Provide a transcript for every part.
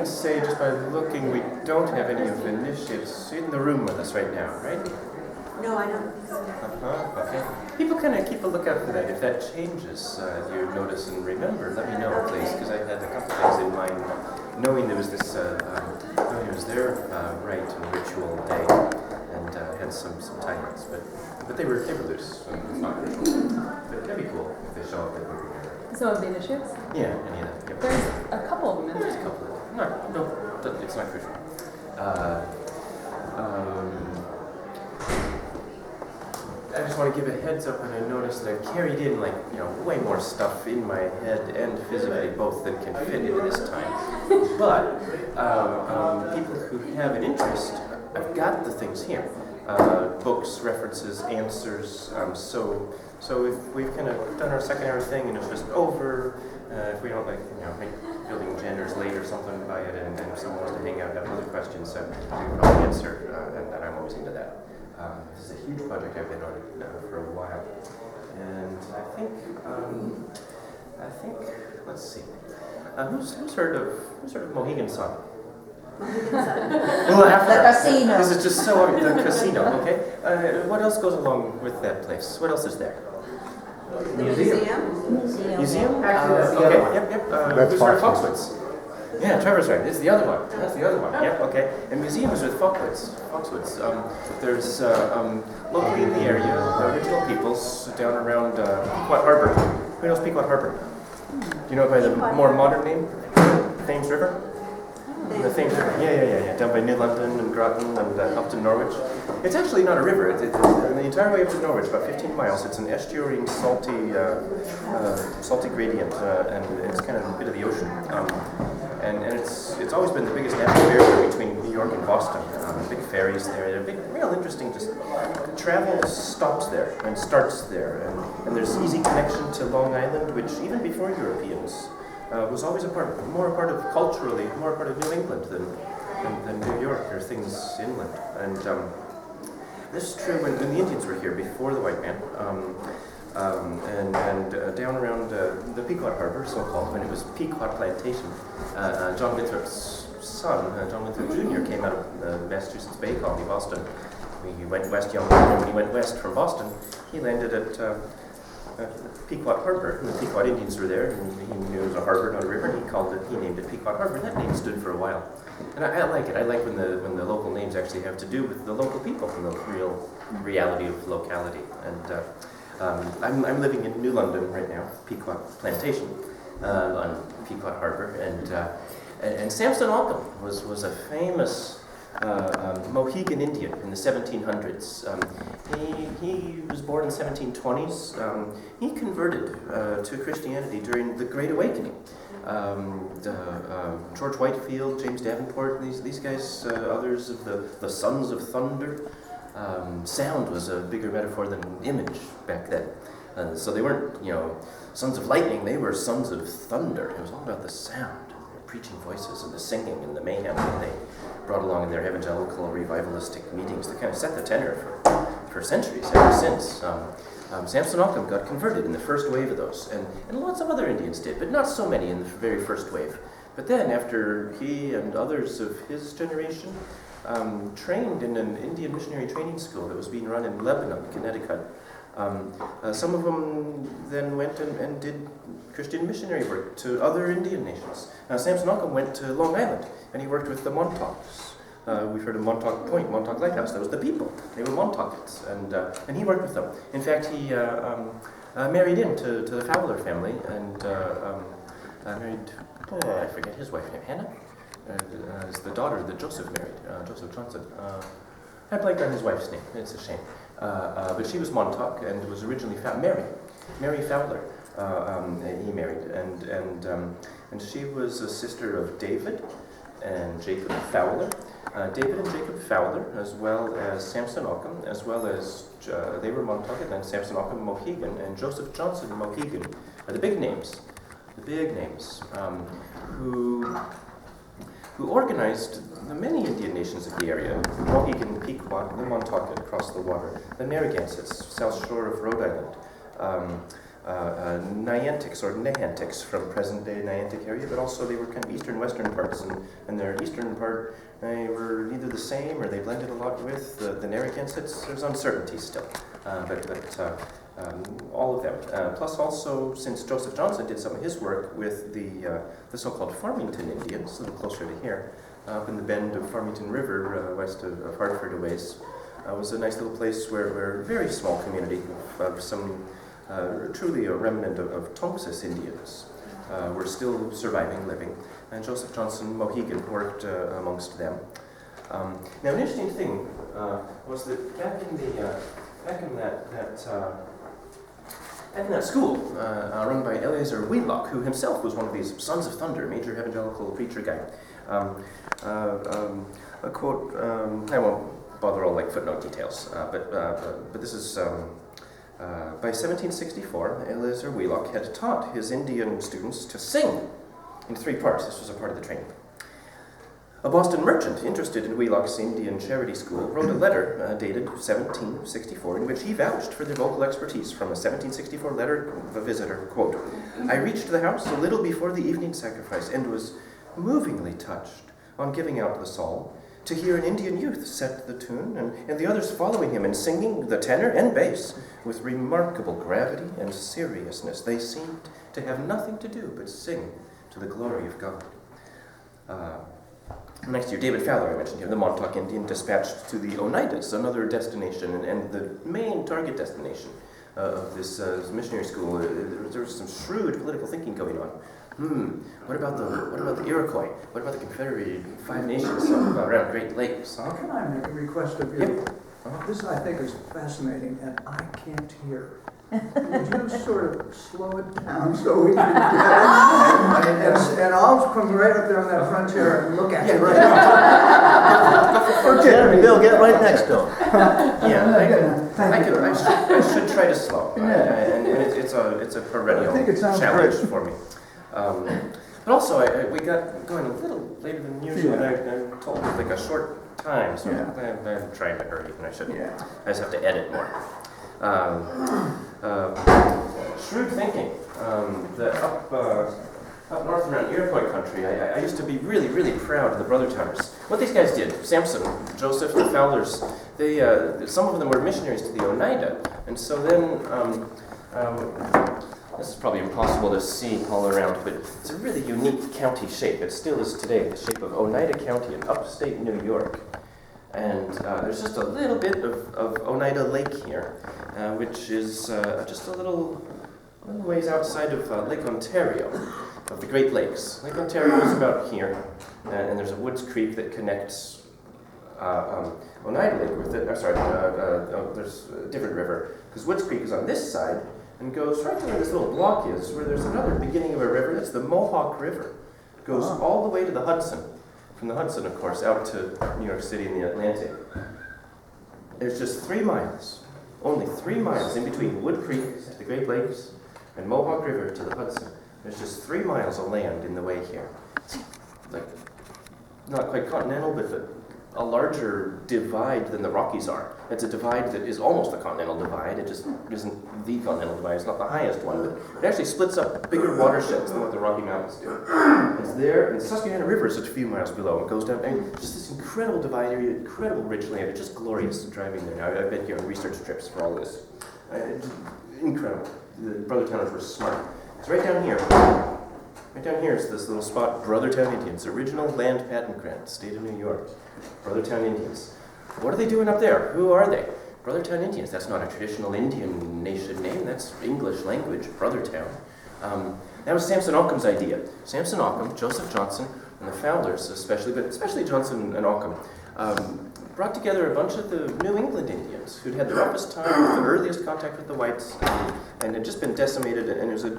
Say just by looking, we don't have any of the initiates in the room with us right now, right? No, I don't think so. Okay. People kind of keep a lookout for that. If that changes, you notice and remember, let me know, please, because I had a couple things in mind, knowing there was this, knowing it was their rite and ritual day, and had some tie-ins, but they were loose. It's not ritual. But that'd be cool if they show up. Some of the initiates? Yeah, any of that. Yep. There's a couple of them. There's a couple of them. No, it's not crucial. I just want to give a heads up when I noticed that I carried in way more stuff in my head and physically both than can fit into this time. But people who have an interest, I've got the things here. Books, references, answers. So if we've kind of done our second hour thing and it's just over, if we don't make building genders late or something by it, and if someone wants to hang out and have other questions, we can probably answer, and I'm always into that. This is a huge project I've been on for a while, and I think let's see, who's heard of Mohegan Sun? Well, after The casino. This is just so the casino. Okay. What else goes along with that place? What else is there? Museum? Museum? Okay. Yep. That's Who's heard of Foxwoods? Yeah, Trevor's right. This is the other one. That's the other one. Yep. Okay. And museums with Foxwoods. There's locally in the area, original peoples down around Pequot Harbor. Who knows Pequot Harbor? Do you know it by the more modern name? Thames River? The Thames River. Yeah. Down by New London and Groton and up to Norwich. It's actually not a river. It's the entire way up to Norwich, about 15 miles. It's an estuarine, salty gradient, and it's kind of a bit of the ocean. And it's always been the biggest natural barrier between New York and Boston. Big ferries there. They're big, real interesting. Just travel stops there and starts there, and there's easy connection to Long Island, which even before Europeans was always more a part of New England than New York or things inland. And this is true when the Indians were here before the white man. And down around the Pequot Harbor, so-called, when it was Pequot Plantation, John Winthrop's son, John Winthrop Jr., came out of Massachusetts Bay Colony, Boston. He went west young, and when he went west from Boston, he landed at Pequot Harbor. The Pequot Indians were there, and he knew it was a harbor, not a river, and he named it Pequot Harbor. That name stood for a while. And I like it. I like when the local names actually have to do with the local people and the real reality of locality. And I'm living in New London right now, Pequot Plantation, on Pequot Harbor, and Samson Occam was a famous Mohegan Indian in the 1700s. He was born in the 1720s. He converted to Christianity during the Great Awakening. George Whitefield, James Davenport, these guys, others of the Sons of Thunder. Sound was a bigger metaphor than image back then. So they weren't, sons of lightning, they were sons of thunder. It was all about the sound, the preaching voices and the singing and the mayhem that they brought along in their evangelical revivalistic meetings that kind of set the tenor for centuries ever since. Samson Occam got converted in the first wave of those, and lots of other Indians did, but not so many in the very first wave. But then, after he and others of his generation trained in an Indian missionary training school that was being run in Lebanon, Connecticut, some of them then went and did Christian missionary work to other Indian nations. Samson Occam went to Long Island, and he worked with the Montaukes. We've heard of Montauk Point, Montauk Lighthouse. That was the people. They were Montaukets, and he worked with them. In fact, he married into the Fowler family, and married, I forget his wife name, Hannah? Is the daughter that Joseph married, Joseph Johnson. I blanked on his wife's name. It's a shame. But she was Montauk and was originally Mary Fowler. He married, and she was a sister of David and Jacob Fowler. David and Jacob Fowler, as well as Samson Occam, as well as they were Montauk, and then Samson Occam Mohegan and Joseph Johnson Mohegan are the big names, who organized the many Indian nations of the area: Mohegan, Pequot, the Montauk across the water, the Narragansetts, south shore of Rhode Island, Niantics or Neantics from present-day Niantic area, but also they were kind of eastern-western parts, and their eastern part, they were either the same or they blended a lot with the Narragansetts. There's uncertainty still, but all of them. Plus also, since Joseph Johnson did some of his work with the so-called Farmington Indians, a little closer to here, up in the bend of Farmington River, west of Hartford a ways, was a nice little place where a very small community of some truly a remnant of Tongass Indians were still surviving, living, and Joseph Johnson Mohegan worked amongst them. Now, an interesting thing was that back in that school run by Eleazar Wheelock, who himself was one of these Sons of Thunder, major evangelical preacher guy. A quote. I won't bother all like footnote details, but this is. By 1764, Eleazar Wheelock had taught his Indian students to sing in 3 parts. This was a part of the training. A Boston merchant interested in Wheelock's Indian charity school wrote a letter dated 1764 in which he vouched for their vocal expertise. From a 1764 letter of a visitor, quote, "I reached the house a little before the evening sacrifice and was movingly touched on giving out the psalm to hear an Indian youth set the tune and the others following him and singing the tenor and bass with remarkable gravity and seriousness. They seemed to have nothing to do but sing to the glory of God." Next year, David Fowler, I mentioned here, the Montauk Indian, dispatched to the Oneidas, another destination and the main target destination of this missionary school. There was some shrewd political thinking going on. What about the Iroquois? What about the Confederated Five Nations around Great Lakes? How can I make a request of you? Yep. This, I think, is fascinating, and I can't hear. Would you sort of slow it down so we can get it? And I'll come right up there on that front chair and look at you. Okay, Bill, get right next to him. I should try to slow. And it's a perennial I think it sounds challenge great. for me. But also, we got going a little later than usual, and I'm told it's like a short time, so I'm trying to hurry, and I shouldn't. Yeah. I just have to edit more. Shrewd thinking. Up north around Iroquois country, I used to be really, really proud of the Brothertowners. What these guys did, Samson, Joseph, the Fowlers, they some of them were missionaries to the Oneida, and so then this is probably impossible to see all around, but it's a really unique county shape. It still is today, the shape of Oneida County in upstate New York. And there's just a little bit of Oneida Lake here, which is just a little ways outside of Lake Ontario, of the Great Lakes. Lake Ontario is about here, and there's a Woods Creek that connects Oneida Lake with it. There's a different river, because Woods Creek is on this side, and goes right to where this little block is, where there's another beginning of a river. That's the Mohawk River. It goes all the way to the Hudson. From the Hudson, of course, out to New York City and the Atlantic. There's just 3 miles, only 3 miles in between Wood Creek, the Great Lakes, and Mohawk River to the Hudson. There's just 3 miles of land in the way here. Like, not quite continental, but a larger divide than the Rockies are. It's a divide that is almost a continental divide. It just isn't the continental divide. It's not the highest one, but it actually splits up bigger watersheds than what the Rocky Mountains do. It's there, and the Susquehanna River is just a few miles below. It goes down, and just this incredible divide area, incredible rich land. It's just glorious driving there. Now, I've been here on research trips for all this. It's incredible. The Brothertowners were smart. It's right down here. Right down here is this little spot, Brothertown Indians, original land patent grant, state of New York. Brothertown Indians. What are they doing up there? Who are they? Brothertown Indians. That's not a traditional Indian nation name. That's English language, Brothertown. That was Samson Occam's idea. Samson Occam, Joseph Johnson, and the Fowlers especially, but especially Johnson and Occam, brought together a bunch of the New England Indians who'd had the roughest time, the earliest contact with the whites, and had just been decimated, and it was a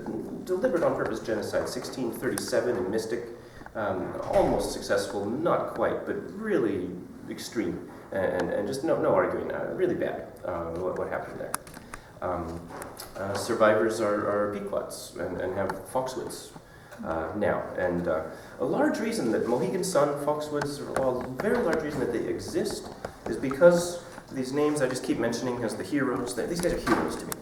deliberate on purpose genocide, 1637 in Mystic. Almost successful, not quite, but really extreme, and just no arguing, really bad what happened there. Survivors are Pequots and have Foxwoods now, and a large reason that Mohegan Sun, Foxwoods, well, a very large reason that they exist is because these names I just keep mentioning as the heroes. These guys are heroes to me.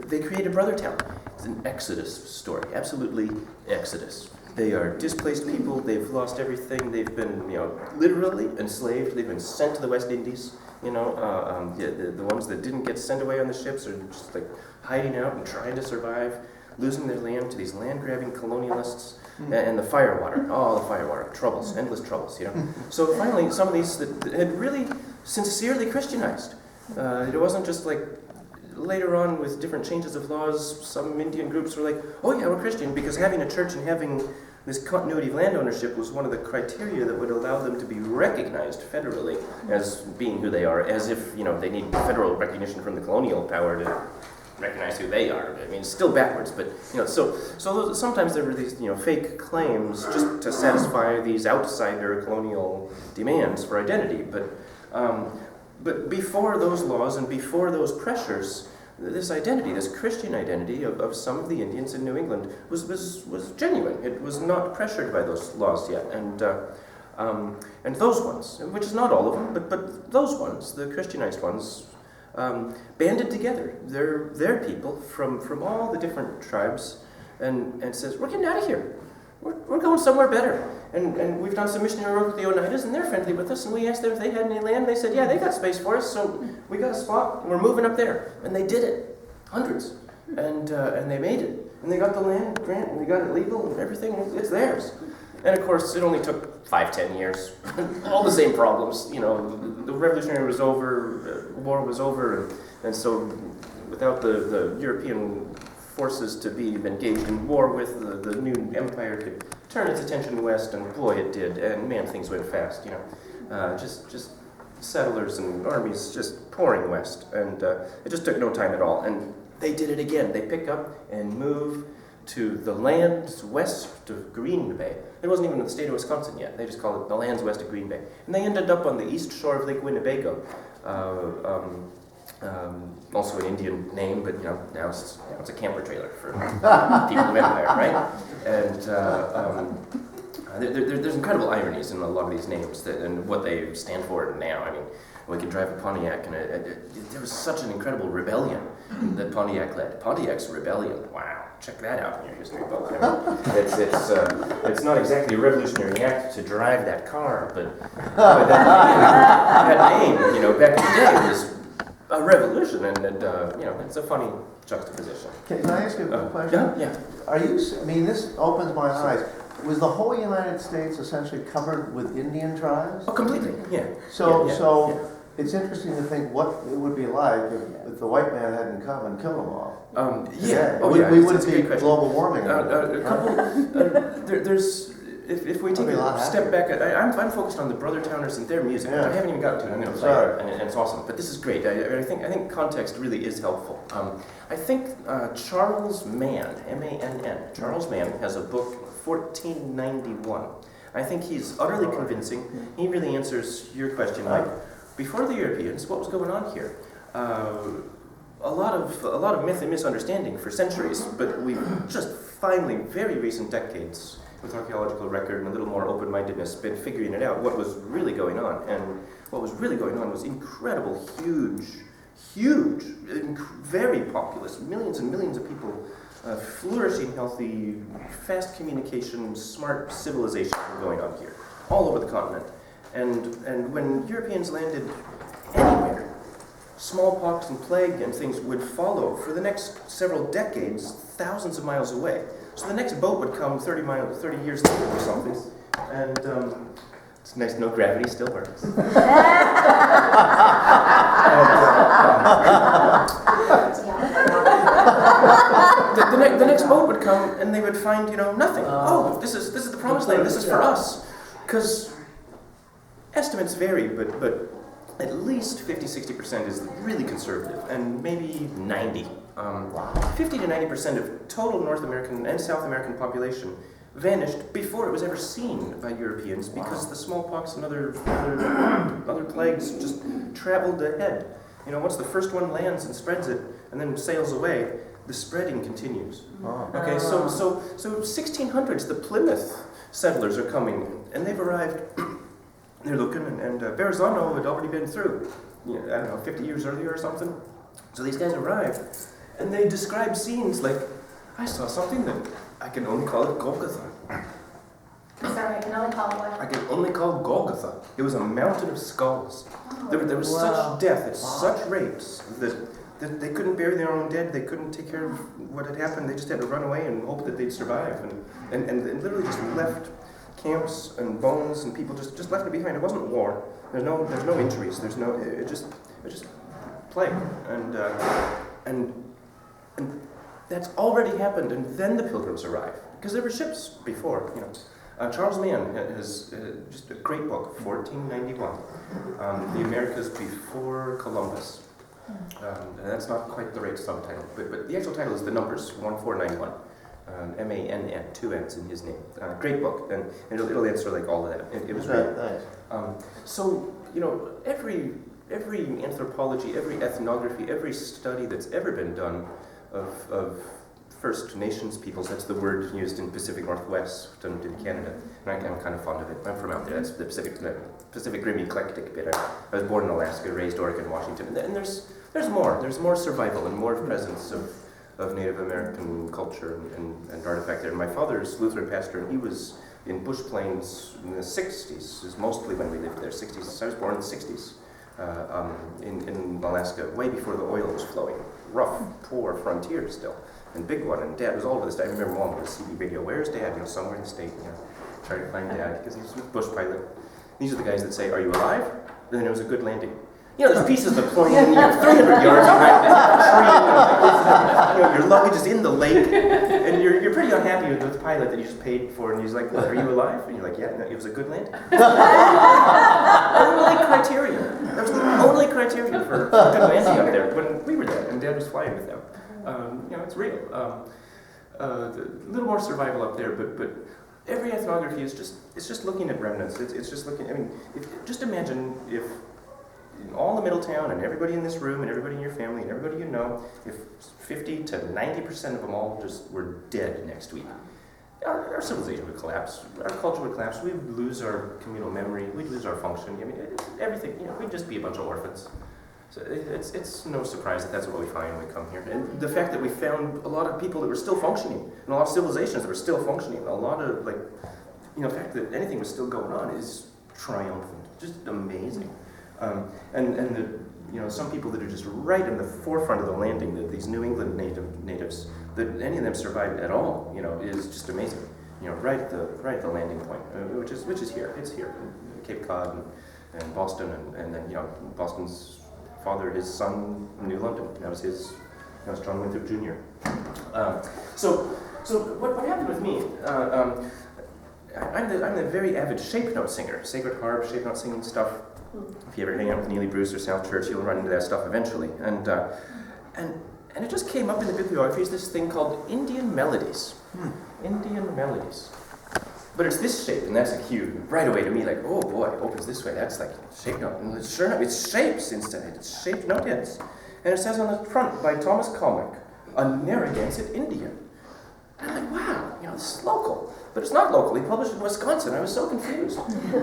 They created Brothertown. It's an Exodus story, absolutely Exodus. They are displaced people. They've lost everything. They've been, literally enslaved. They've been sent to the West Indies. The ones that didn't get sent away on the ships are just like hiding out and trying to survive, losing their land to these land-grabbing colonialists. And the firewater, troubles, endless troubles, So finally, some of these that had really sincerely Christianized. It wasn't just like later on with different changes of laws, some Indian groups were like, oh yeah, we're Christian, because having a church and having this continuity of land ownership was one of the criteria that would allow them to be recognized federally as being who they are, as if, they need federal recognition from the colonial power to recognize who they are. I mean, it's still backwards, but, so sometimes there were these, fake claims just to satisfy these outsider colonial demands for identity, but before those laws and before those pressures, this identity, this Christian identity of some of the Indians in New England was genuine. It was not pressured by those laws yet. And those ones, which is not all of them, but those ones, the Christianized ones, banded together. Their people from all the different tribes and says, we're getting out of here. We're going somewhere better. And we've done some missionary work with the Oneidas, and they're friendly with us, and we asked them if they had any land. They said, yeah, they got space for us, so we got a spot, and we're moving up there. And they did it. Hundreds. And they made it. And they got the land grant, and they got it legal, and everything, it's theirs. And of course, it only took 5-10 years. All the same problems. The revolutionary was over, war was over, and so without the European forces to be engaged in war with, the new empire could turn its attention west, and boy, it did. And man, things went fast. Just settlers and armies just pouring west, and it just took no time at all. And they did it again. They pick up and move to the lands west of Green Bay. It wasn't even in the state of Wisconsin yet. They just called it the lands west of Green Bay. And they ended up on the east shore of Lake Winnebago. Also an Indian name, but now it's a camper trailer for people of empire, right? And there's incredible ironies in a lot of these names and what they stand for now. I mean, we could drive a Pontiac, and there was such an incredible rebellion that Pontiac led. Pontiac's rebellion. Wow, check that out in your history book. I mean, it's not exactly a revolutionary act to drive that car, but that name, back in the day was a revolution, and it's a funny juxtaposition. Can I ask you a quick question? Yeah. This opens my eyes. Was the whole United States essentially covered with Indian tribes? Oh, completely, yeah. So it's interesting to think what it would be like if the white man hadn't come and killed them all. We wouldn't be global warming. If we take a step back, I'm focused on the Brothertowners and their music. Yeah. I haven't even gotten to it. I'm going to play it, and it's awesome. But this is great. I think context really is helpful. I think Charles Mann, M-A-N-N, Charles Mann has a book, 1491. I think he's utterly convincing. He really answers your question, Mike. Before the Europeans, what was going on here? A lot of myth and misunderstanding for centuries, but we've just finally, very recent decades, with archaeological record and a little more open-mindedness, been figuring it out, what was really going on. And what was really going on was incredible, huge, very populous, millions and millions of people, flourishing, healthy, fast communication, smart civilization going on here, all over the continent. And when Europeans landed anywhere, smallpox and plague and things would follow for the next several decades, thousands of miles away. So the next boat would come 30 years later or something, and it's nice, no gravity still works. The next boat would come, and they would find, nothing. Oh, this is the promised land. This is for us, because estimates vary, but at least 50-60% is really conservative, and maybe 90. 50 to 90% of total North American and South American population vanished before it was ever seen by Europeans, because the smallpox and other plagues just traveled ahead. Once the first one lands and spreads it and then sails away, the spreading continues. Okay, so 1600s, the Plymouth settlers are coming, and they've arrived. They're looking, and Verrazano had already been through. you know, I don't know, 50 years earlier or something. So these guys arrive, and they describe scenes like, I saw something that I can only call it Golgotha. Sorry, I can only call it what? I can only call Golgotha. It was a mountain of skulls. There was such death at such rates that they couldn't bury their own dead. They couldn't take care of what had happened. They just had to run away and hope that they'd survive. And literally just left camps and bones and people just left it behind. It wasn't war. There's no injuries. It just plague. And that's already happened. And then the Pilgrims arrive because there were ships before. You know. Charles Mann has just a great book, 1491, The Americas Before Columbus. And that's not quite the right subtitle, but the actual title is the numbers, 1491. M-A-N-N, 2 N's in his name. Great book, and it'll answer like all of that. It was really nice. So, you know, every anthropology, every ethnography, every study that's ever been done of First Nations peoples, that's the word used in Pacific Northwest and in Canada, and I'm kind of fond of it. I'm from out there, that's the Pacific Rim eclectic bit. I was born in Alaska, raised Oregon, Washington, and there's more survival and more presence of Native American culture and artifact there. And my father's Lutheran pastor, and he was in Bush Plains in the 60s, is mostly when we lived there, 60s. So I was born in the 60s in Alaska, way before the oil was flowing. Rough, poor frontier still. And big one, and Dad was all over the state. I remember Mom would CB radio, where's Dad? You know, somewhere in the state, you know, trying to find Dad, because he was a bush pilot. These are the guys that say, are you alive? And then it was a good landing. You know, there's pieces of the plane, you know, 300 yards behind the tree, you know, your luggage is in the lake, and you're pretty unhappy with the pilot that you just paid for, and he's like, well, are you alive? And you're like, yeah, no, it was a good landing. Only criterion. That was the only criterion for good landing up there when we were there, and Dad was flying with them. You know, it's real. A little more survival up there, but every ethnography is just looking at remnants. It's just looking. I mean, just imagine if in all the Middletown and everybody in this room and everybody in your family and everybody you know, if 50 to 90% of them all just were dead next week. Our civilization would collapse. Our culture would collapse. We'd lose our communal memory. We'd lose our function. I mean, everything. You know, we'd just be a bunch of orphans. So it's no surprise that that's what we find when we come here. And the fact that we found a lot of people that were still functioning, and a lot of civilizations that were still functioning, a lot of, like, you know, the fact that anything was still going on is triumphant, just amazing. And the, you know, some people that are just right in the forefront of the landing, these New England natives, that any of them survived at all, you know, is just amazing. You know, right at the landing point, which is here. It's here, Cape Cod and Boston, and then, you know, Boston's father, his son, New London. That was John Winthrop Jr. So what happened with me? I'm the very avid shape note singer, sacred harp, shape note singing stuff. If you ever hang out with Neely Bruce or South Church, you'll run into that stuff eventually. And it just came up in the bibliography as this thing called Indian melodies. Indian melodies. But it's this shape, and that's a cue right away to me, like, oh boy, it opens this way, that's like shape note. And sure enough, it's shapes instead, it's shaped note heads. And it says on the front by Thomas Colmick, a Narragansett Indian. And I'm like, wow, you know, this is local. But it's not local. He published in Wisconsin. I was so confused.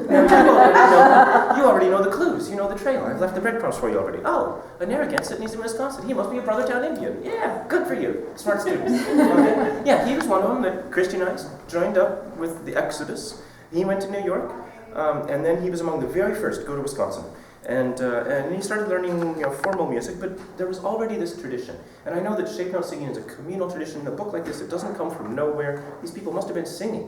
Now, you already know the clues. You know the trail. I've left the breadcrumbs for you already. Oh, a Narragansett and he's in Wisconsin. He must be a Brothertown Indian. Yeah, good for you. Smart students. Okay. Yeah, he was one of them that Christianized, joined up with the Exodus. He went to New York, and then he was among the very first to go to Wisconsin. And he started learning, you know, formal music, but there was already this tradition. And I know that shape note singing is a communal tradition. A book like this, it doesn't come from nowhere. These people must have been singing,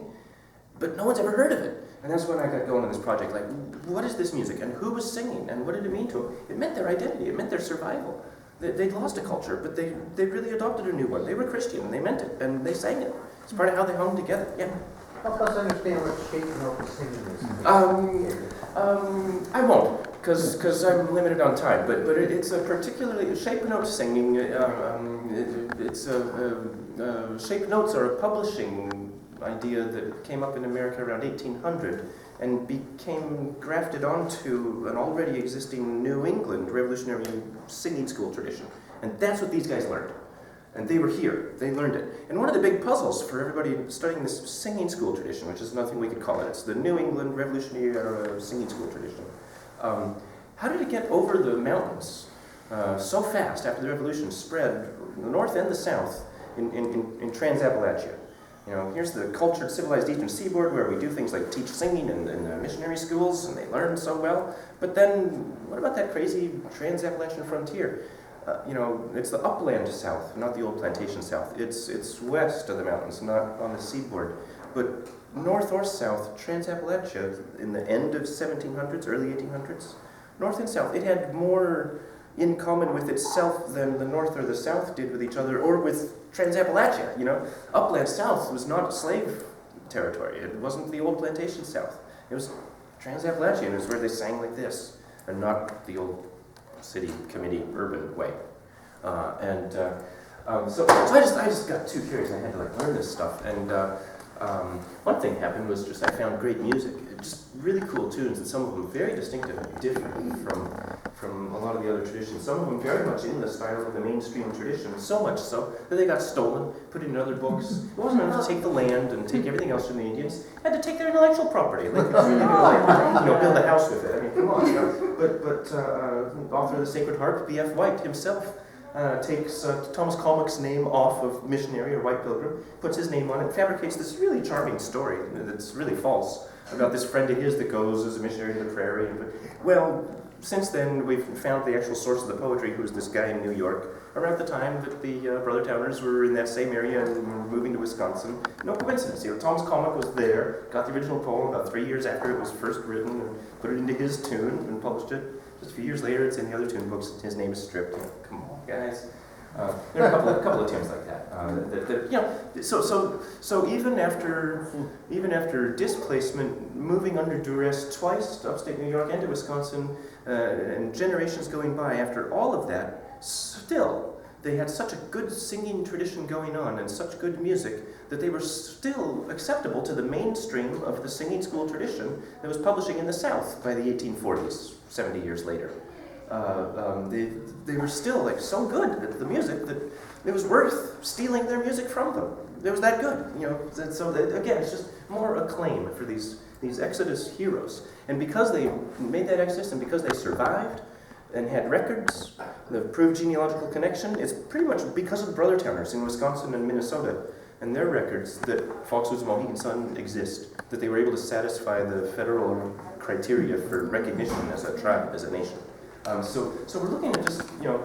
but no one's ever heard of it. And that's when I got going on this project. Like, what is this music, and who was singing, and what did it mean to them? It meant their identity. It meant their survival. They'd lost a culture, but they really adopted a new one. They were Christian, and they meant it, and they sang it. It's part of how they hung together. Yeah. Help us understand what shape note singing is. I won't, because I'm limited on time. But it's a particularly shape note singing. Shape notes are a publishing idea that came up in America around 1800 and became grafted onto an already existing New England revolutionary singing school tradition. And that's what these guys learned. And they were here, they learned it. And one of the big puzzles for everybody studying this singing school tradition, which is nothing we could call it, it's the New England Revolutionary Era singing school tradition. how did it get over the mountains so fast after the revolution spread the north and the south in Trans-Appalachia? You know, here's the cultured, civilized eastern seaboard where we do things like teach singing in missionary schools, and they learn so well. But then, what about that crazy Trans-Appalachian frontier? You know, it's the upland south, not the old plantation south. It's west of the mountains, not on the seaboard. But north or south, Trans-Appalachia, in the end of 1700s, early 1800s, north and south, it had more in common with itself than the north or the south did with each other, or with Trans-Appalachia, you know. Upland south was not slave territory. It wasn't the old plantation south. It was Trans-Appalachian. It was where they sang like this, and not the old city committee urban way. So I just got too curious. I had to like learn this stuff. And one thing happened was just I found great music, just really cool tunes, and some of them very distinctive and different from a lot of the other traditions. Some of them very much in the style of the mainstream tradition, so much so that they got stolen, put in other books. It wasn't enough to take the land and take everything else from the Indians. You had to take their intellectual property. Like, it's really like, build a house with it. I mean, come on. You know? But author of The Sacred Harp, B.F. White himself, takes Thomas Colmock's name off of missionary or white pilgrim, puts his name on it, fabricates this really charming story that's really false about this friend of his that goes as a missionary to the prairie. Well, since then, we've found the actual source of the poetry, who's this guy in New York, around the time that the Brothertowners were in that same area and were moving to Wisconsin. No coincidence. You know, Thomas Colmock was there, got the original poem about 3 years after it was first written, and put it into his tune and published it. Just a few years later, it's in the other tune books. His name is stripped. You know, come on, guys. There are a couple of tunes like that. So even after displacement, moving under duress twice to upstate New York and to Wisconsin, and generations going by, after all of that, still they had such a good singing tradition going on and such good music that they were still acceptable to the mainstream of the singing school tradition that was publishing in the South by the 1840s, 70 years later. They were still like so good at the music that it was worth stealing their music from them. It was that good, you know. And so again, it's just more acclaim for these Exodus heroes. And because they made that Exodus, and because they survived and had records that proved genealogical connection, it's pretty much because of the Brothertowners in Wisconsin and Minnesota and their records that Foxwoods Mohegan Sun exist, that they were able to satisfy the federal criteria for recognition as a tribe, as a nation. So we're looking at just, you know,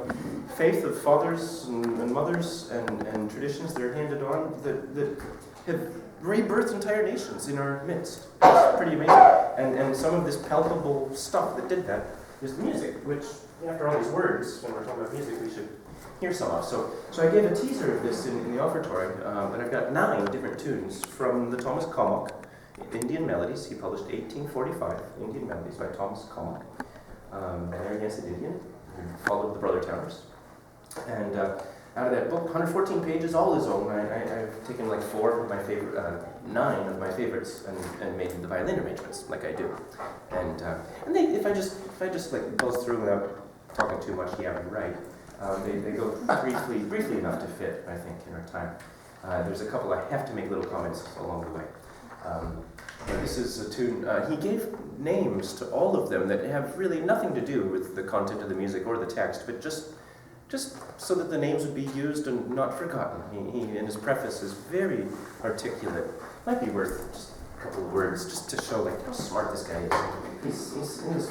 faith of fathers and mothers and traditions that are handed on that have rebirthed entire nations in our midst. It's pretty amazing. And some of this palpable stuff that did that is music, which, after all these words, when we're talking about music, we should hear some of. So I gave a teaser of this in the offertory, but I've got 9 different tunes from the Thomas Colmock Indian Melodies. He published 1845 Indian Melodies by Thomas Colmock. Narragansett Indian, who followed the Brothertowners. And out of that book, 114 pages, all his own. I've taken like 4 of my favorite, 9 of my favorites, and made the violin arrangements, like I do. And if I just like buzz through without talking too much, yeah, you're right. They go briefly enough to fit, I think, in our time. There's a couple I have to make little comments along the way. This is a tune, he gave names to all of them that have really nothing to do with the content of the music or the text, but just so that the names would be used and not forgotten. He in his preface is very articulate. Might be worth just a couple of words just to show like how smart this guy is.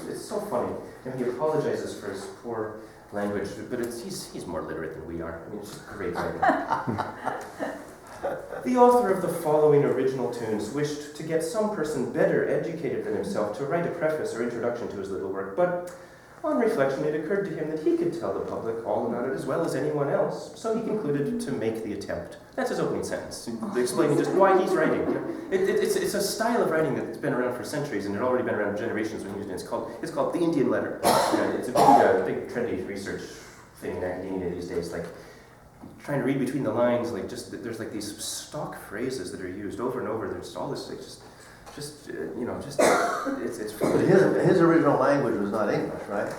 It's so funny. You know, he apologizes for his poor language, but he's more literate than we are. I mean, it's just great writing. The author of the following original tunes wished to get some person better educated than himself to write a preface or introduction to his little work, but on reflection it occurred to him that he could tell the public all about it as well as anyone else, so he concluded to make the attempt. That's his opening sentence, explaining just why he's writing. It's a style of writing that's been around for centuries, and it had already been around generations when he was doing it. It's called the Indian letter. It's a big trendy research thing in academia these days, like trying to read between the lines, like there's like these stock phrases that are used over and over. There's all this like it's But his original language was not English, right?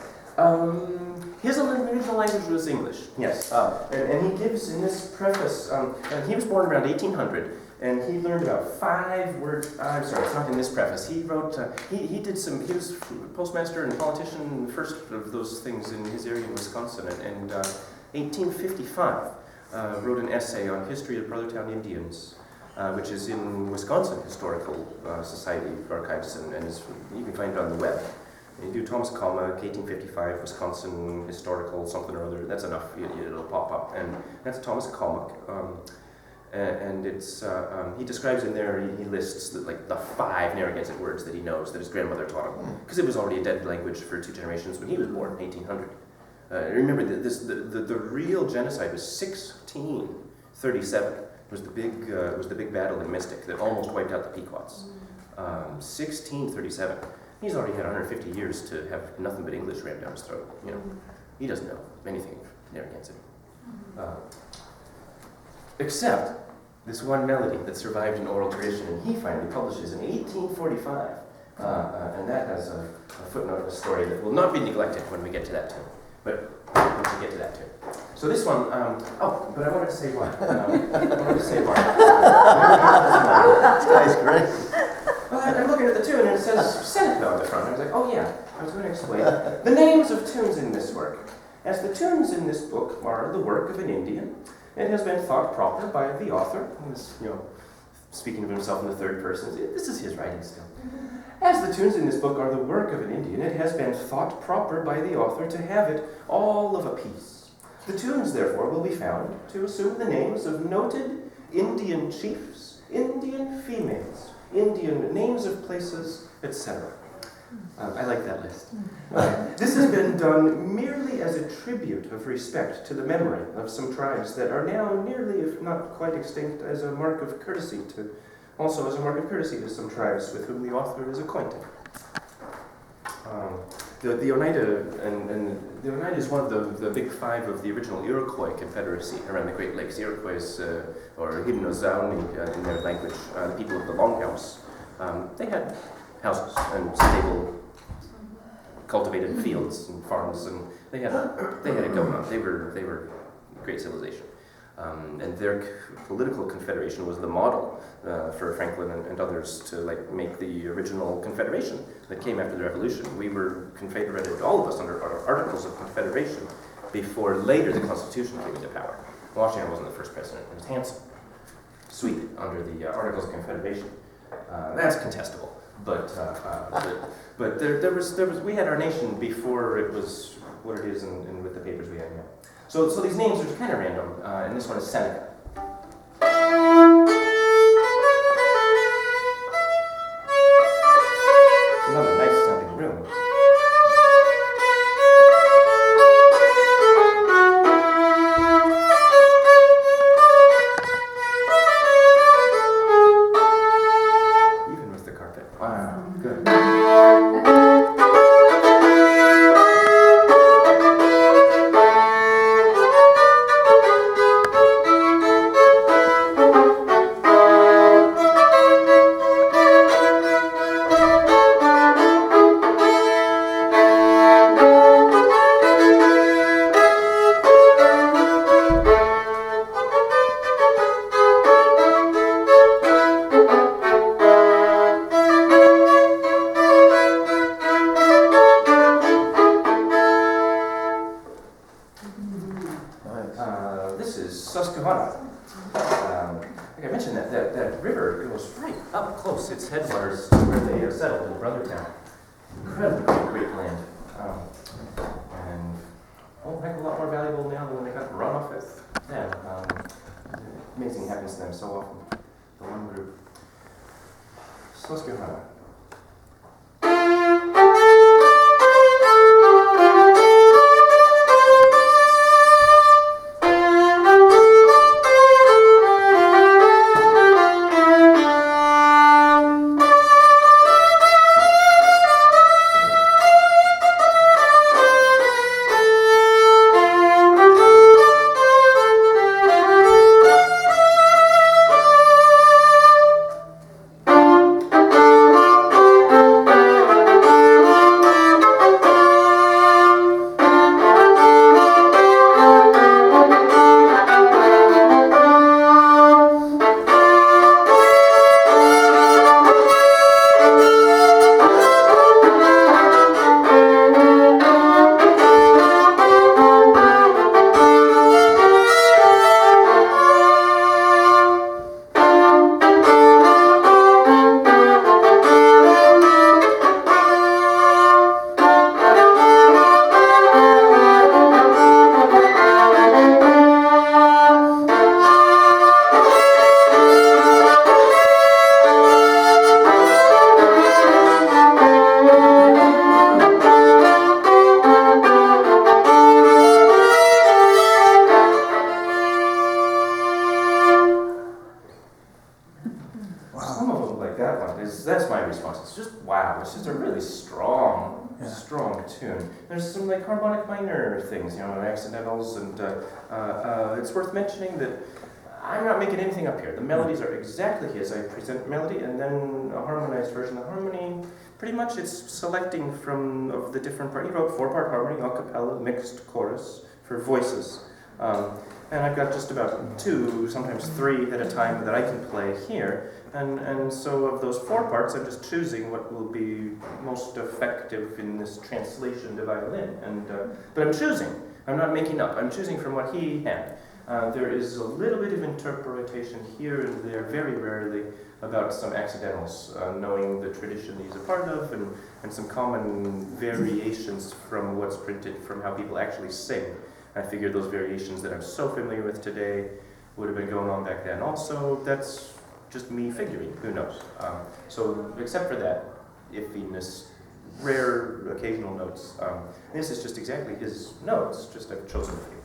His original language was English, yes. And he gives in this preface, and he was born around 1800, and he learned about 5 words. I'm sorry, it's not in this preface. He wrote, he was postmaster and politician, the first of those things in his area in Wisconsin, and 1855 wrote an essay on history of Brothertown Indians, which is in Wisconsin Historical Society archives, and you can find it on the web. You do Thomas Kalmach, 1855, Wisconsin Historical something or other, that's enough, it'll pop up. And that's Thomas Kalmach. And it's, he describes in there, he lists the 5 Narragansett words that he knows that his grandmother taught him. Because it was already a dead language for 2 generations when he was born, 1800. Remember, the real genocide was 1637. Was the big battle in Mystic that almost wiped out the Pequots. 1637. He's already had 150 years to have nothing but English rammed down his throat. You know, he doesn't know anything of Narragansett. Except this one melody that survived in oral tradition, and he finally publishes in 1845. And that has a footnote, a story that will not be neglected when we get to that tune. But once we get to that tune. So this one, but I wanted to say why. That's great. Well, I'm looking at the tune and it says Seneca on the front. I was like, oh yeah, I was going to explain. The names of tunes in this work. As the tunes in this book are the work of an Indian, it has been thought proper by the author, who is, speaking of himself in the third person. This is his writing still. As the tunes in this book are the work of an Indian, it has been thought proper by the author to have it all of a piece. The tunes, therefore, will be found to assume the names of noted Indian chiefs, Indian females, Indian names of places, etc. I like that list. This has been done merely as a tribute of respect to the memory of some tribes that are now nearly, if not quite extinct, as a mark of courtesy to some tribes with whom the author is acquainted. The Oneida, and the Oneida is one of the big 5 of the original Iroquois Confederacy around the Great Lakes. Iroquois, or Himnozauni in their language, the people of the Longhouse, they had houses and stable, cultivated fields and farms, and they had it going on. They were a great civilization. And their political confederation was the model for Franklin and others to make the original confederation that came after the Revolution. We were confederated, all of us, under Articles of Confederation before later the Constitution came into power. Washington wasn't the first president; it was Hanson. Sweet under the Articles of Confederation. That's contestable, but we had our nation before it was what it is, and with the papers we have now. So these names are kind of random, and this one is Seneca. It's another nice sounding room. Even with the carpet. Wow, good. That river goes right up close. Its headwaters to where they settled in Brothertown. Incredibly great land. And a whole heck of a lot more valuable now than when they got run off it. Yeah, amazing happens to them so often. The one group. Susquehanna. really strong, Yeah. strong tune. There's some like harmonic minor things, accidentals, and it's worth mentioning that I'm not making anything up here. The melodies are exactly his. I present melody and then a harmonized version. The harmony, pretty much it's selecting from of the different parts. He wrote 4-part harmony, a cappella, mixed chorus for voices. And I've got just about 2, sometimes 3 at a time that I can play here. And so of those 4 parts, I'm just choosing what will be most effective in this translation to violin. But I'm choosing. I'm not making up. I'm choosing from what he had. There is a little bit of interpretation here and there, very rarely, about some accidentals, knowing the tradition he's a part of, and some common variations from what's printed from how people actually sing. I figured those variations that I'm so familiar with today would have been going on back then. Also, that's just me figuring, who knows. So except for that iffiness, rare occasional notes, this is just exactly his notes, just I've chosen a few.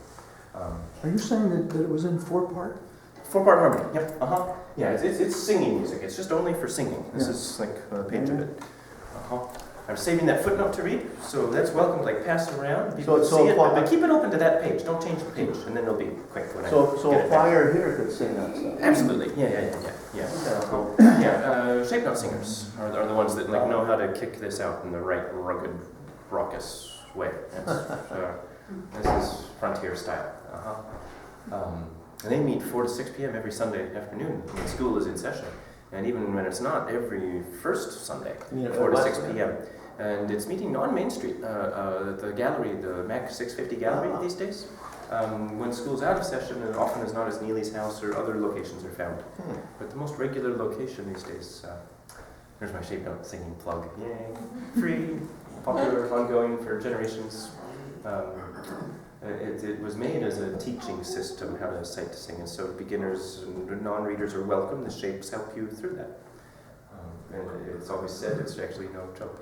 Are you saying that it was in 4-part? 4-part harmony, yep, Yeah, it's singing music, it's just only for singing. This is like a page of it. I'm saving that footnote to read, so that's welcome, like pass it around, people can see it, but keep it open to that page, don't change the page, and then it'll be quick when I get So it a choir here could sing that stuff? Absolutely, yeah. Shape note singers are the ones that like know how to kick this out in the right rugged, raucous way. This is frontier style. And they meet 4 to 6 p.m. every Sunday afternoon when school is in session. And even when it's not, every first Sunday, 4 to 6 p.m. And it's meeting on Main Street, the gallery, the Mac 650 gallery these days. When school's out of session, it often is not as Neely's house or other locations are found. But the most regular location these days, there's my shape note singing plug. Yay. Free, popular, ongoing for generations. It was made as a teaching system how to sight to sing, and so beginners and non-readers are welcome. The shapes help you through that. And it's always said, it's actually no joke.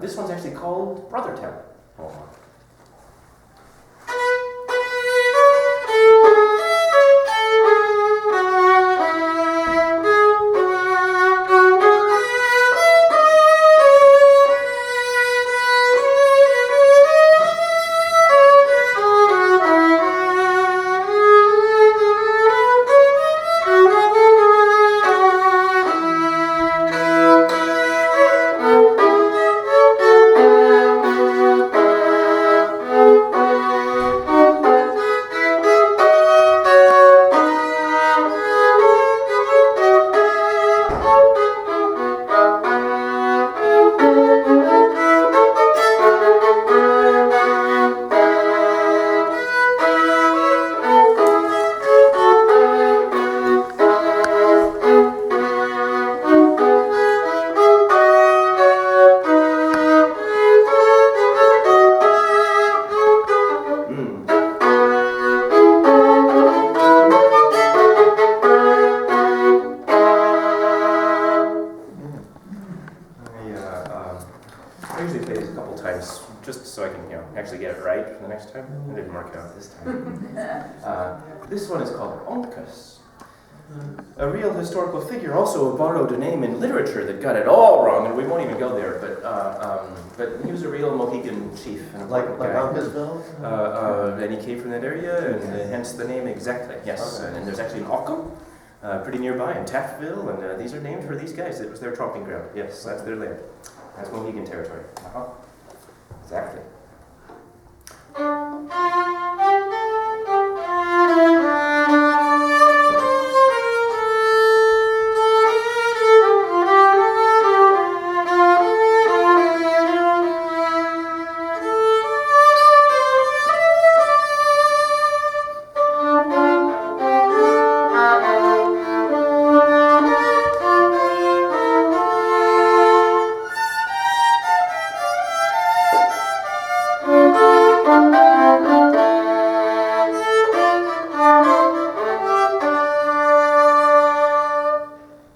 This one's actually called Brothertown. Hold on. I usually play these a couple times just so I can, actually get it right for the next time. I didn't mark it out this time. This one is called Uncas. A real historical figure, also borrowed a name in literature that got it all wrong, and we won't even go there, but he was a real Mohegan chief. And like Uncasville? And he came from that area, and hence the name exactly, yes. Okay. And there's actually an Ockham, pretty nearby, in Tafteville, and these are named for these guys. It was their tromping ground. Yes, that's their land. That's Mohegan territory. Exactly.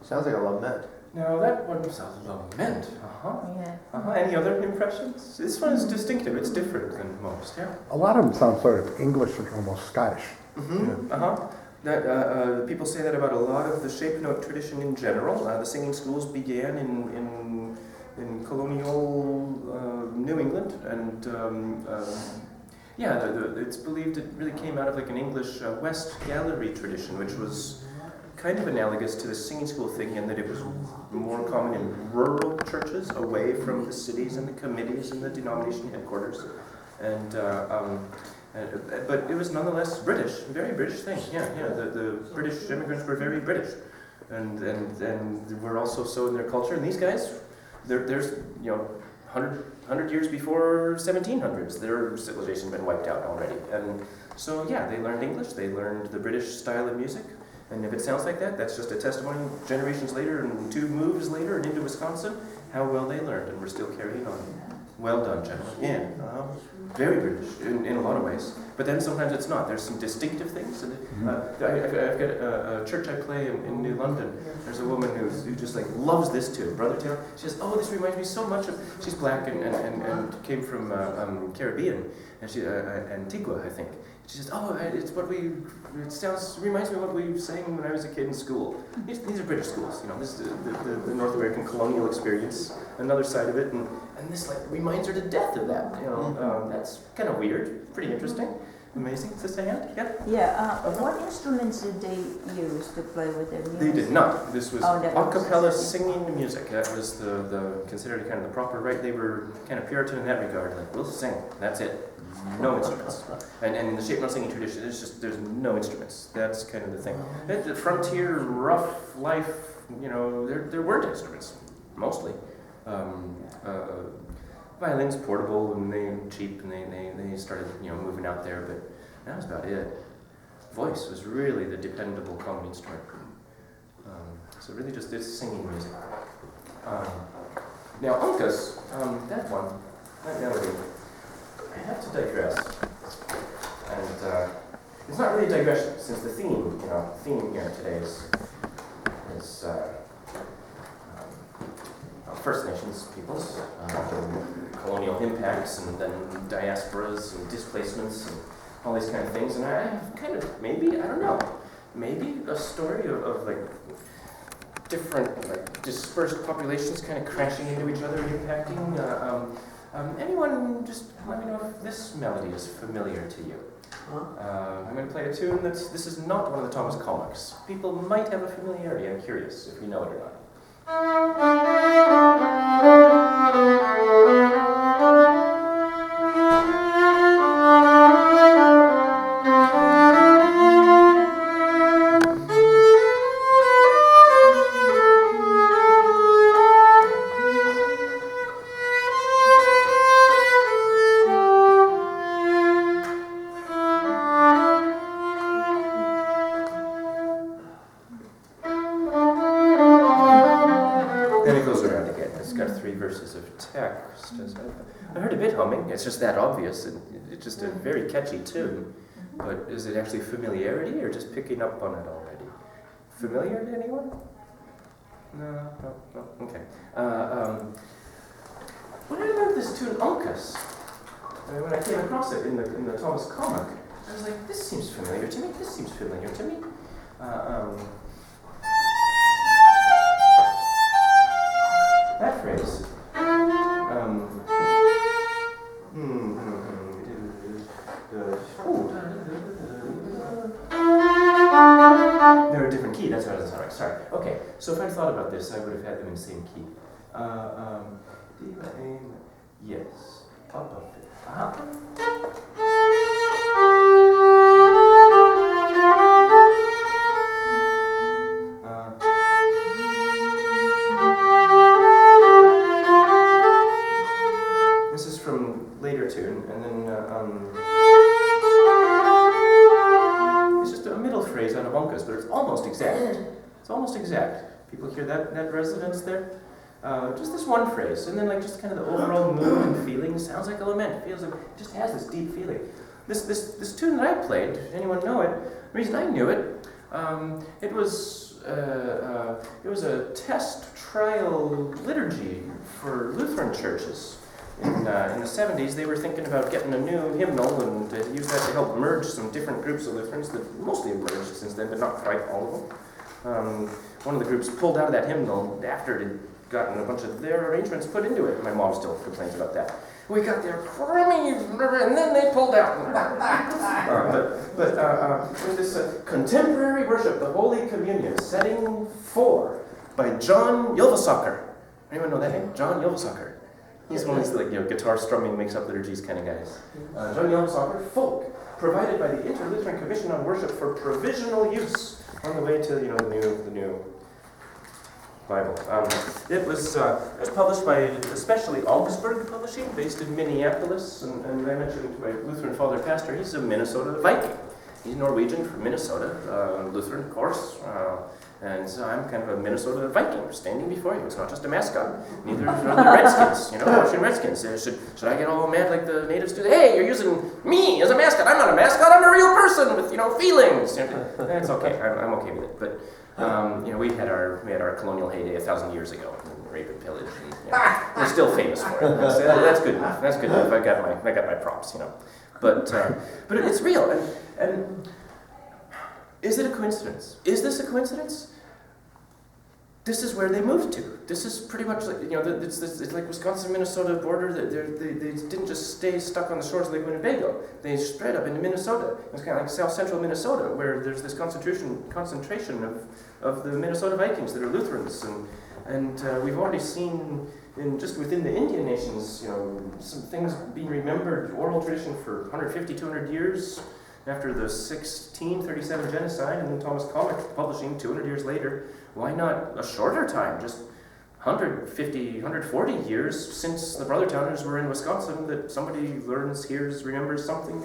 Sounds like a lament. Now that one was a lament. Any other impressions? This one is distinctive. It's different than most. Yeah. A lot of them sound sort of English and almost Scottish. People say that about a lot of the shape note tradition in general. The singing schools began in in colonial New England, and it's believed it really came out of like an English West Gallery tradition, which was kind of analogous to the singing school thing in that it was more common in rural churches away from the cities and the committees and the denomination headquarters. But it was nonetheless British, very British thing. The British immigrants were very British, and were also so in their culture. And these guys, there's 100 years before 1700s, their civilization had been wiped out already. And so they learned English, they learned the British style of music. And if it sounds like that, that's just a testimony generations later and 2 moves later and into Wisconsin, how well they learned, and we're still carrying on. Well done, gentlemen. Yeah, very British in a lot of ways. But then sometimes it's not. There's some distinctive things. And I've got a church I play in New London. There's a woman who just like loves this tune, Brothertown. She says, "Oh, this reminds me so much of." She's black and came from Caribbean, and she Antigua, I think. She says, "Oh, it's what we. It reminds me of what we sang when I was a kid in school." These are British schools, This is the North American colonial experience, another side of it, and this like reminds her to death of that. That's kind of weird, pretty interesting, amazing. Is this a hand? Yeah. Yeah. What instruments did they use to play with their music? They did not. This was that a was cappella singing music. That was the considered kind of the proper right. They were kind of Puritan in that regard. Like, we'll sing. That's it. No instruments. And in the shape singing tradition, there's no instruments. That's kind of the thing. The frontier, rough life, there weren't instruments, mostly. Violins, portable, and they cheap, and they started, moving out there, but that was about it. Voice was really the dependable common instrument. So really just this singing music. Now, Uncas, that melody, I have to digress, and it's not really a digression, since the theme here today is First Nations peoples, colonial impacts, and then diasporas and displacements and all these kind of things. And I have kind of maybe a story of like different like dispersed populations kind of crashing into each other and impacting. Anyone just let me know if this melody is familiar to you. I'm going to play a tune this is not one of the Thomas comics. People might have a familiarity. I'm curious if you know it or not. I heard a bit humming. It's just that obvious. It's just a very catchy tune. But is it actually familiarity or just picking up on it already? Familiar to anyone? No. Okay. When I learned this tune, Uncas, when I came across it in the Thomas comic, I was like, this seems familiar to me. This seems familiar to me. That phrase. They're a different key, that's what I was sorry. Sorry. Okay, so if I thought about this, I would have had them in the same key. D, A, yes. Up of it. This is from later tune, and then it's just a middle phrase out of Uncas, but it's almost exact. It's almost exact. People hear that resonance there? Just this one phrase, and then like just kind of the overall mood and feeling sounds like a lament. It feels like it just has this deep feeling. This tune that I played, anyone know it? The reason I knew it, it was a test trial liturgy for Lutheran churches. In the 70s, they were thinking about getting a new hymnal and use that to help merge some different groups of Lutherans that mostly have merged since then, but not quite all of them. One of the groups pulled out of that hymnal after it had gotten a bunch of their arrangements put into it. My mom still complains about that. We got their crummy, and then they pulled out. With this contemporary worship, the Holy Communion, setting 4 by John Ylvasaker. Anyone know that name? John Ylvasaker. He's one of these guitar strumming, makes up liturgies kind of guys. John Ylvasaker, folk, provided by the Inter-Lutheran Commission on Worship for provisional use on the way to the new Bible. It was published by especially Augsburg Publishing, based in Minneapolis, and I mentioned my Lutheran father pastor, he's a Minnesota Viking. He's Norwegian from Minnesota, Lutheran, of course, and so I'm kind of a Minnesota Viking standing before you. It's not just a mascot. Neither are the Redskins, Washington Redskins. Should I get all mad like the natives do? Hey, you're using me as a mascot. I'm not a mascot. I'm a real person with feelings. That's okay. I'm okay with it. But we had our colonial heyday 1,000 years ago, rape and pillage, and we're still famous for it. That's good enough. That's good enough. I got my props, But it's real. And is it a coincidence? Is this a coincidence? This is where they moved to. This is pretty much like it's like Wisconsin-Minnesota border. They didn't just stay stuck on the shores of Lake Winnebago. They spread up into Minnesota. It's kind of like South Central Minnesota, where there's this concentration of the Minnesota Vikings that are Lutherans, and we've already seen just within the Indian nations, some things being remembered, oral tradition for 150, 200 years. After the 1637 genocide, and then Thomas Comic publishing 200 years later, why not a shorter time, just 150, 140 years since the Brothertowners were in Wisconsin, that somebody learns, hears, remembers something,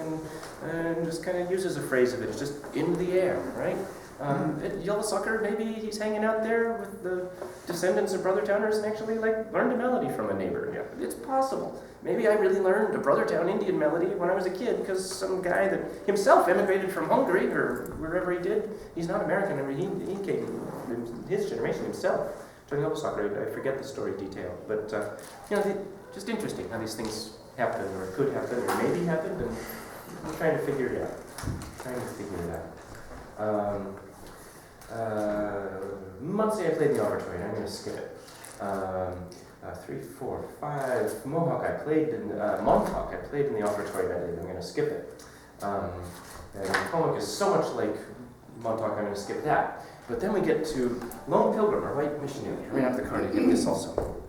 and just kind of uses a phrase of it, it's just in the air, right? Ylvasaker, maybe he's hanging out there with the descendants of Brothertowners and actually learned a melody from a neighbor. Yeah, it's possible. Maybe I really learned a Brothertown Indian melody when I was a kid because some guy that himself emigrated from Hungary or wherever he did. He's not American. I mean, he came in his generation himself. John Ylvasaker, I forget the story detail, but just interesting how these things happen or could happen or maybe happened, and I'm trying to figure it out. Muncie I played in the oratory, and I'm going to skip it. 3, 4, 5. Montauk I played in the oratory that day, I'm going to skip it. And Comic is so much like Montauk, I'm going to skip that. But then we get to Lone Pilgrim, or White Missionary. I ran out the car to get this also.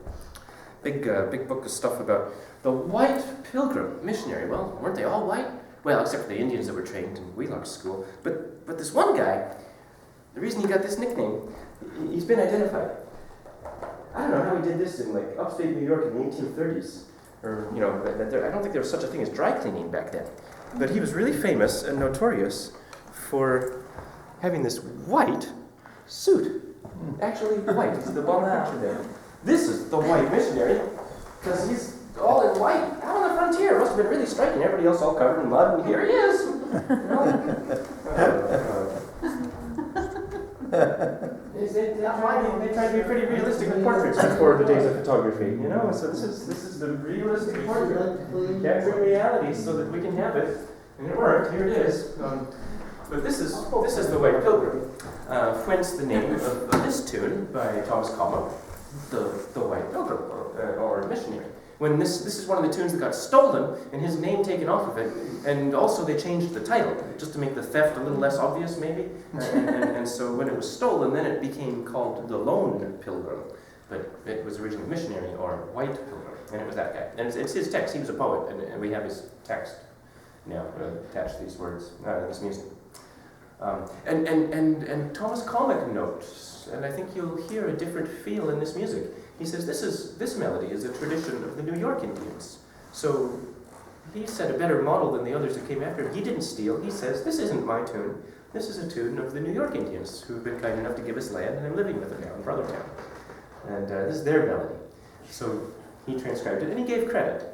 Big book of stuff about the White Pilgrim Missionary. Well, weren't they all white? Well, except for the Indians that were trained in Wheelock's school. But this one guy, the reason he got this nickname, he's been identified. I don't know how he did this in upstate New York in the 1830s. Or, I don't think there was such a thing as dry cleaning back then. But he was really famous and notorious for having this white suit. Actually white. It's the bottom picture there. This is the White Missionary, because he's all in white, out on the frontier. Must have been really striking. Everybody else all covered in mud, and here he is. They try to be pretty realistic with portraits before the days of photography, So this is the realistic portrait, capturing reality so that we can have it, and it worked. Here it is. But this is the White Pilgrim, whence the name of this tune by Thomas Comic, the White Pilgrim or Missionary. When this is one of the tunes that got stolen and his name taken off of it, and also they changed the title just to make the theft a little less obvious, maybe. And so when it was stolen, then it became called the Lone Pilgrim, but it was originally Missionary or White Pilgrim, and it was that guy. And it's his text. He was a poet, and we have his text now attached to these words, this music. And Thomas Comic notes, and I think you'll hear a different feel in this music. He says this melody is a tradition of the New York Indians. So he set a better model than the others that came after him. He didn't steal. He says, this isn't my tune. This is a tune of the New York Indians who've been kind enough to give us land, and I'm living with them now in Brothertown. And this is their melody. So he transcribed it, and he gave credit.